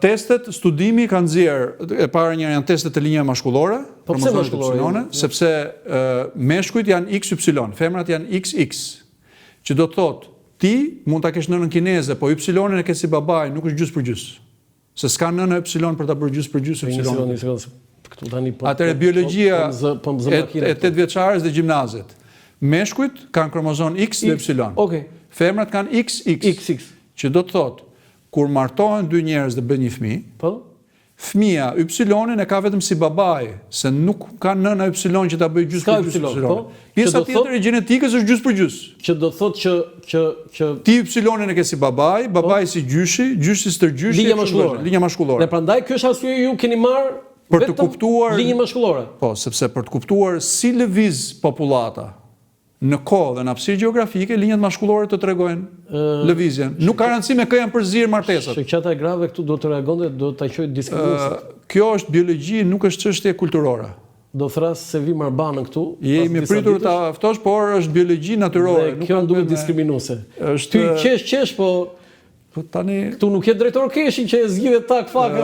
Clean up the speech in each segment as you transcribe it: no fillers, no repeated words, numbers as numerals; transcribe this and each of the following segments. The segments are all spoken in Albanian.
Testet, studimi ka nxjerrë e para njëra janë testet të linjave mashkullore, sepse meshkujt janë XY, femrat janë XX, që do të thotë ti mund ta kesh nënën kineze, po Y-in e ke si babai, nuk është gjys për gjys. Se s'ka nënë Y për ta bërë gjys për gjys Y. Atëherë biologjia e 8 vjeçares dhe gjimnazet. Meshkujt kanë kromozom X dhe Y. Femrat kanë XX. Që do të thotë kur martohen dy njerëz dhe bën një fëmijë, fëmia Y-in e ka vetëm si babai, se nuk ka nëna Y që ta bëjë gjys për gjys Y. Pjesa tjetër e gjenetikës është gjys për gjys. Që do thotë që ti Y-in e ke si babai, babai si gjyshi, gjyshi si tërgjyshi, linja mashkullore. Dhe prandaj ky është arsye ju keni marrë për të kuptuar linjën mashkullore. Po, sepse për të kuptuar si lëviz popullata në kohë dhe në hapësirë gjeografike, linjat mashkullore të tregojnë lëvizjen. Nuk ka rëndësi me kë janë përzirë martesat. Shoqata e grave këtu do të reagonte, do ta quajë diskriminuese. Kjo është biologji, nuk është çështje kulturore. Do thras se vi Marbanën këtu. Jemi pritur ta ftosh, por është biologji natyrore. Kjo duhet diskriminuese. Ty qesh, po tani këtu nuk je drejtor keshi që e zgjidhet tak fakë.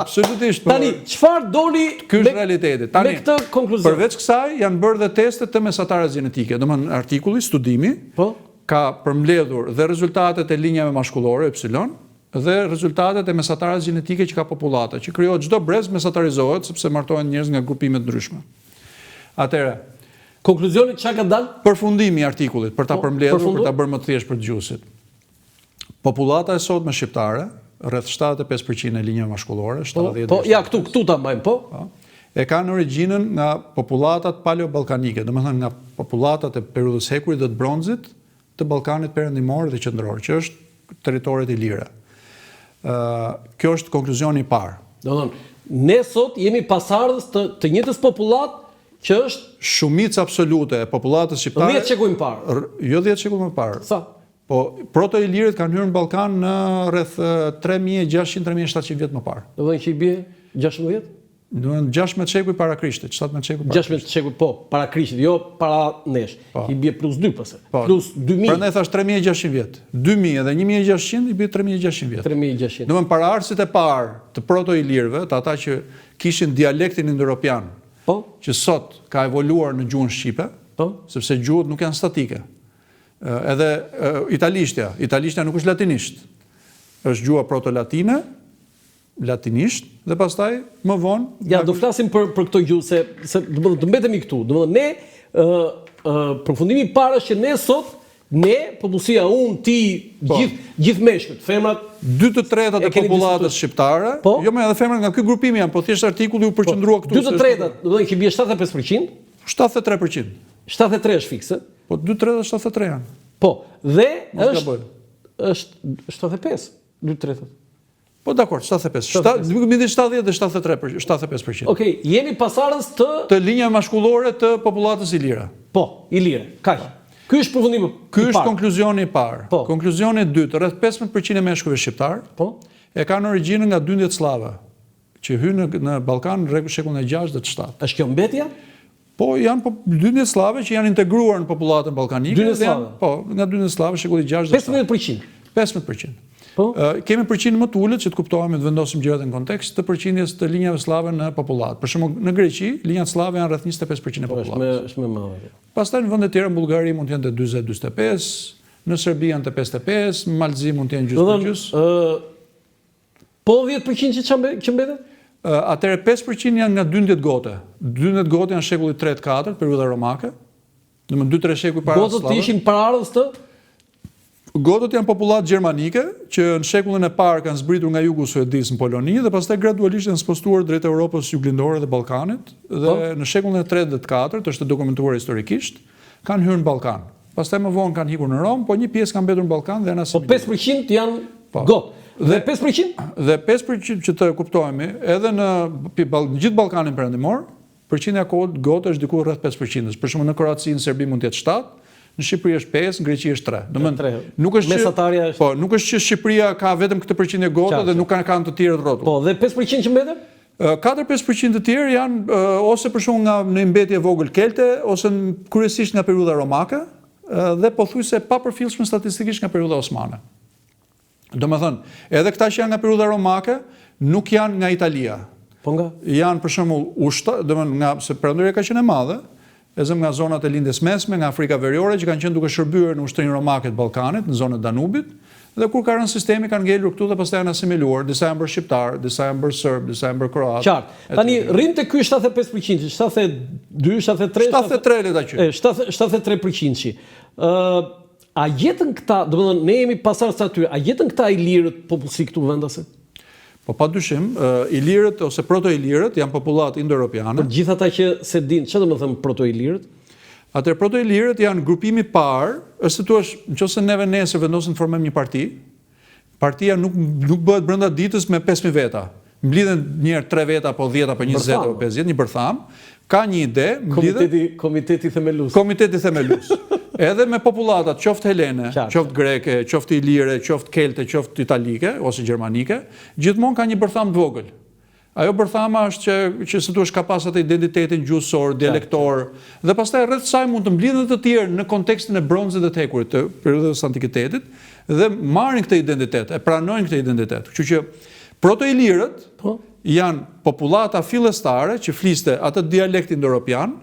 Absolutisht. Tani çfarë doli ky është realiteti. Tani me këtë konkluzion. Përveç kësaj janë bërë dhe testet të mesatarës gjenetike. Domethënë artikulli, studimi ka përmbledhur dhe rezultatet e linjave mashkullore Y dhe rezultatet e mesatarës gjenetike që ka popullata, që krijohet çdo brez mesatarizohet sepse martohen njerëz nga grupime të ndryshme. Atëherë, konkluzioni çka ka dalë? Përfundimi i artikullit për ta përmbledhur, për ta bërë më të thjeshtë për dëgjuesit. Popullata e sotme shqiptare, rreth 75% e linjave mashkullore, 70%. Po, ja këtu ta mbajmë, po. E kanë origjinën nga popullatat paleoballkanike, domethënë nga popullatat e periudhës hekurit dhe të bronzit të Ballkanit perëndimor dhe qendror, që është territoret i lira. Kjo është konkluzioni i parë. Domethënë, ne sot jemi pasardhës të njëjtës popullat që është shumica absolute e popullatës shqiptare. 10 shekuj më parë. Jo 10 shekuj më parë. Sa? Po, proto-ilirët kanë hyrë në Ballkan në rreth 3600-3700 vjet më parë. Do të thonë që i bie 16? Do të thonë 16 shekuj para Krishtit, 17 shekuj para. 16 shekuj po, para Krishtit, jo para nesh. I bie plus 2 pastaj. Plus 2000. Prandaj thash 3600 vjet. 2000 dhe 1600 i bie 3600 vjet. 3600. Do të thonë paraardhësit e parë të proto-ilirëve, të ata që kishin dialektin indoeuropian, që sot ka evoluar në gjuhën shqipe, sepse gjuhët nuk janë statike. Edhe italishtja nuk është latinisht. Është gjuha proto-latine, latinisht dhe pastaj më vonë. Ja, do flasim për këto gjuhë se do të mbetemi këtu. Domethënë ne përfundimi i parë është që ne sot popullsia ti gjithë meshkujt, femrat 2/3 e popullatës shqiptare, jo më edhe femrat nga ky grupim janë, po thjesht artikulli u përqendrua këtu. 2/3, do të thonë që bie 75%, 73%. 73 është fikse. Po 2/3 dhe 73 janë. Po, dhe është 75, 2/3. Po dakor, 75. Midis 70 dhe 75%. Okej, jemi pasardhës të linjave mashkullore të popullatës ilire. Po, ilire. Kaq. Ky është përfundimi. Ky është konkluzioni i parë. Konkluzioni i dytë, rreth 15% e meshkujve shqiptar e kanë origjinën nga dyndjet slave, që hynë në Ballkan në shekullin e 6 dhe të 7. Është kjo mbetja? Po, janë dyndjet slave që janë integruar në popullatën ballkanike. Dyndjet slave? Po, nga dyndjet slave shekulli 6 dhe 7. 15%. 15%. Kemi përqindje më të ulët që të kuptohemi të vendosim gjërat në kontekst të përqindjes të linjave slave në popullat. Për shembull, në Greqi, linjat slave janë rreth 25% e popullatës. Është më madhe. Pastaj në vende të tjera, në Bullgari mund të jenë te 40-45, në Serbi janë te 55, në Malzi mund të jenë gjysmë për gjysmë. Po 10% që mbetet? Atëherë 5% janë nga dyndjet gote. Dyndjet gote janë shekulli 3-4, periudha romake. Domethënë 2-3 shekuj para slavëve. Gotët ishin paraardhës të Gotët janë popullat gjermanike që në shekullin e parë kanë zbritur nga jugu suedis në Poloni dhe pastaj gradualisht janë spostuar drejt Europës juglindore dhe Ballkanit dhe në shekullin e 3 dhe të 4, është dokumentuar historikisht, kanë hyrë në Ballkan. Pastaj më vonë kanë ikur në Rom, po një pjesë kanë mbetur në Ballkan dhe janë asimiluar. Po 5% janë gotë. Dhe 5%? Dhe 5% që të kuptohemi, edhe në gjithë Ballkanin perëndimor, përqindja gotë është diku rreth 5%. Për shembull në Kroaci, në Serbi mund të jetë 7%. Në Shqipëri është 5, në Greqi është 3. Nuk është që Shqipëria ka vetëm këtë përqindje gotë dhe nuk kanë të tjerë të rrotull. Po, dhe 5% që mbeten? 4-5% të tjerë janë ose për shkak nga në mbetje vogël kelte ose kryesisht nga periudha romake dhe pothuajse pa përfillshme statistikisht nga periudha osmane. Domethënë, edhe këta që janë nga periudha romake nuk janë nga Italia. Po nga? Janë për shembull domethënë nga se Perëndoria ka qenë e madhe, nga zonat e lindjes mesme, nga Afrika Veriore që kanë qenë duke shërbyer në ushtrinë romake të Ballkanit, në zonën e Danubit, dhe kur ka rënë sistemi kanë ngelur këtu dhe pastaj janë asimiluar, disa janë bërë shqiptar, disa janë bërë serb, disa janë bërë kroat. Qartë. Tani rrim te ky 75%, 72, 73, 73 le ta qyt. 73%. A jetën këta, domethënë ne jemi pasardhës aty, a jetën këta ilirët popullsi këtu vendase? Po padyshim, ilirët ose proto-ilirët janë popullat indo-europiane. Për gjithë ata që se din, çfarë do të thënë proto-ilirët? Atëherë proto-ilirët janë grupimi i parë, është thua, nëse neve nesër vendosim të formojmë një parti, partia nuk bëhet brenda ditës me 5000 veta. Mblidhen një herë 3 veta apo 10 apo 20 apo 50, një bërtham, ka një ide, Komiteti themelues. Komiteti themelues. Edhe me popullatat, qoftë helene, qoftë greke, qoftë ilire, qoftë kelte, qoftë italike ose gjermanike, gjithmonë ka një bërtham të vogël. Ajo bërthama është që si thua ka pas atë identitetin gjuhësor, dialektor, dhe pastaj rreth saj mund të mblidhen të tjerë në kontekstin e bronzit dhe të hekurit të periudhës antikitetit dhe marrin këtë identitet, e pranojnë këtë identitet. Kështu që proto-ilirët janë popullata fillestare që fliste atë dialekt indo-europian,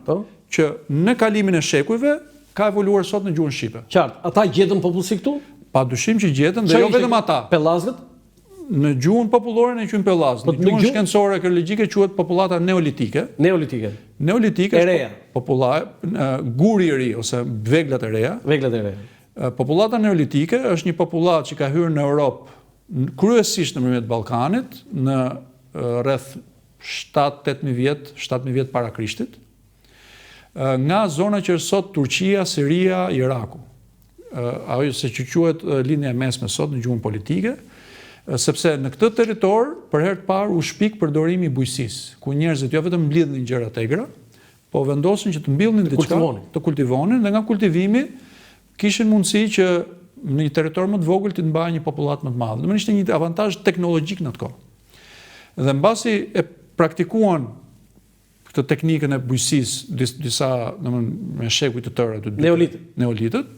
që në kalimin e shekujve ka evoluar sot në gjuhën shqipe. Qartë, ata gjetën popullsi këtu? Padyshim që gjetën dhe jo vetëm ata. Pellazgët? Në gjuhën popullore ne quajmë pellaz. Në gjuhën shkencore arkeologjike quhet popullata neolitike. Neolitike e reja. Guri i ri ose veglat e reja. Veglat e reja. Popullata neolitike është një popullat që ka hyrë në Europë kryesisht nëpërmjet Ballkanit në rreth 7-8000 vjet para Krishtit. Nga zona që është sot Turqia, Siria, Iraku. Ajo se që quhet linja e mesme sot në gjuhën politike, sepse në këtë territor për herë të parë u shpik përdorimi i bujqësisë, ku njerëzit jo vetëm mblidhin gjëra të egra, po vendosin që të mbillnin diçka, të kultivonin dhe nga kultivimi kishin mundësi që në një territor më të vogël të mbajnë një popullat më të madh. Domethënë ishte një avantazh teknologjik në atë kohë. Dhe mbasi e praktikuan këtë teknikën e bujqësisë disa, domethënë me shekuj të tërë neolitët.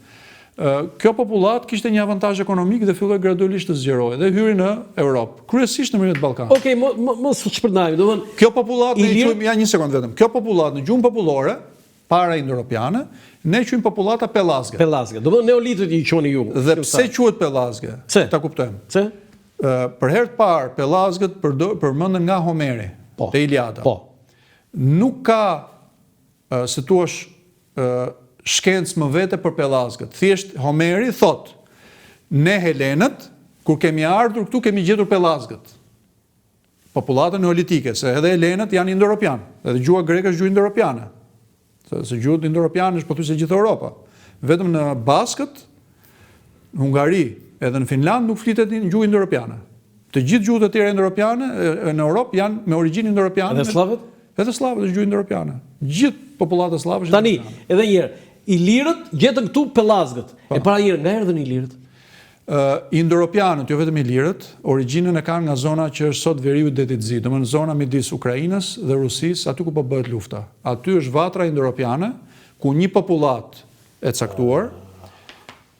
Kjo popullat kishte një avantazh ekonomik dhe filloi gradualisht të zgjerohej dhe hyri në Europë, kryesisht nëpërmjet Ballkanit. Okej, mos shpërndajmë, domethënë kjo popullat ne quajmë ja një sekond vetëm. Kjo popullat në gjuhën popullore para indo-europiane ne quajmë popullata pellazge. Pellazge. Domethënë neolitët i quheni ju. Dhe pse quhet pellazge? Ta kuptojmë. Pse? Për herë të parë pellazgët përmenden nga Homeri te Iliada. Po. Nuk ka se thuash shkencë më vete për pellazgët. Thjesht Homeri thot, ne helenët, kur kemi ardhur këtu kemi gjetur pellazgët. Popullata neolitike, se edhe helenët janë indo-europian, edhe gjuha greke është gjuhë indo-europiane. Se gjuhë indo-europiane është pothuajse gjithë Europa. Vetëm në Baskët, në Hungari, edhe në Finland nuk flitet në gjuhë indo-europiane. Të gjithë gjuhët e tjera indo-europiane në Europë janë me origjinë indo-europiane. Edhe slavët? Edhe slavët është gjuhë indo-europiane. Gjithë popullata slave është tani, edhe një herë, ilirët gjetën këtu pellazgët. E para njëherë, nga erdhën ilirët? Indo-europianët, jo vetëm ilirët, origjinën e kanë nga zona që është sot veriu i detit zi, domethënë zona midis Ukrainës dhe Rusisë, aty ku po bëhet lufta. Aty është vatra indo-europiane, ku një popullat e caktuar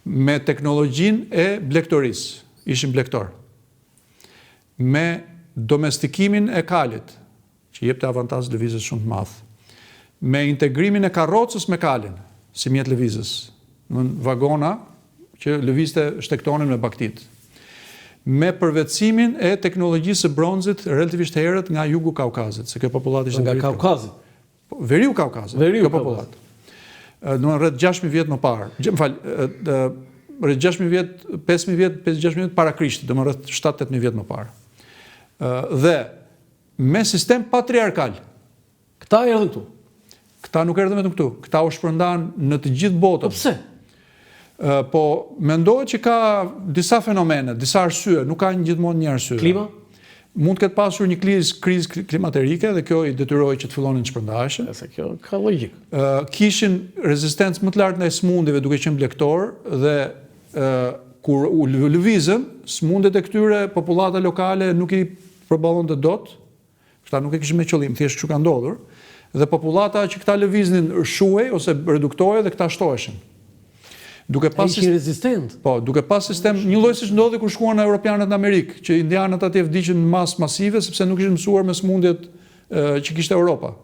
me teknologjinë e blegtorisë, ishin blegtor. Me domestikimin e kalit, që jepte avantazh lëvizjes shumë të madh. Me integrimin e karrocës me kalin, si mjet lëvizjes, vagona që lëvizte shtektonin me baktit. Me përvetësimin e teknologjisë së bronzit relativisht herët nga jugu Kaukazit, se kjo popullat ishte nga Kaukazit. Veriu Kaukazit, kjo popullat. Domethënë rreth 6000 vjet më parë. Rreth 6000 vjet, 5000 vjet, 5-6 vjet para Krishtit, domethënë rreth 7-8000 vjet më parë. Dhe me sistem patriarkal. Këta erdhën këtu. Këta nuk erdhën vetëm këtu, këta u shpërndan në të gjithë botën. Po pse? Po mendohet që ka disa fenomene, disa arsye, nuk ka gjithmonë një arsye. Klima? Mund të ketë pasur një krizë klimaterike dhe kjo i detyroi që të fillonin të shpërndaheshin. Se kjo ka logjik. Kishin rezistencë më të lartë ndaj smundjeve duke qenë blegtor dhe kur u lëvizën, smundet e këtyre popullata lokale nuk i përballonte dot. Këta nuk e kishin me qëllim, thjesht çu ka ndodhur. Dhe popullata që këta lëviznin shuhej ose reduktohej dhe këta shtoheshin. Duke pas ishin rezistent. Po, duke pas sistem, një lloj siç ndodhi kur shkuan europianët në Amerikë, që indianët atje vdiqën në masë masive sepse nuk ishin mësuar me smundjet që kishte Europa.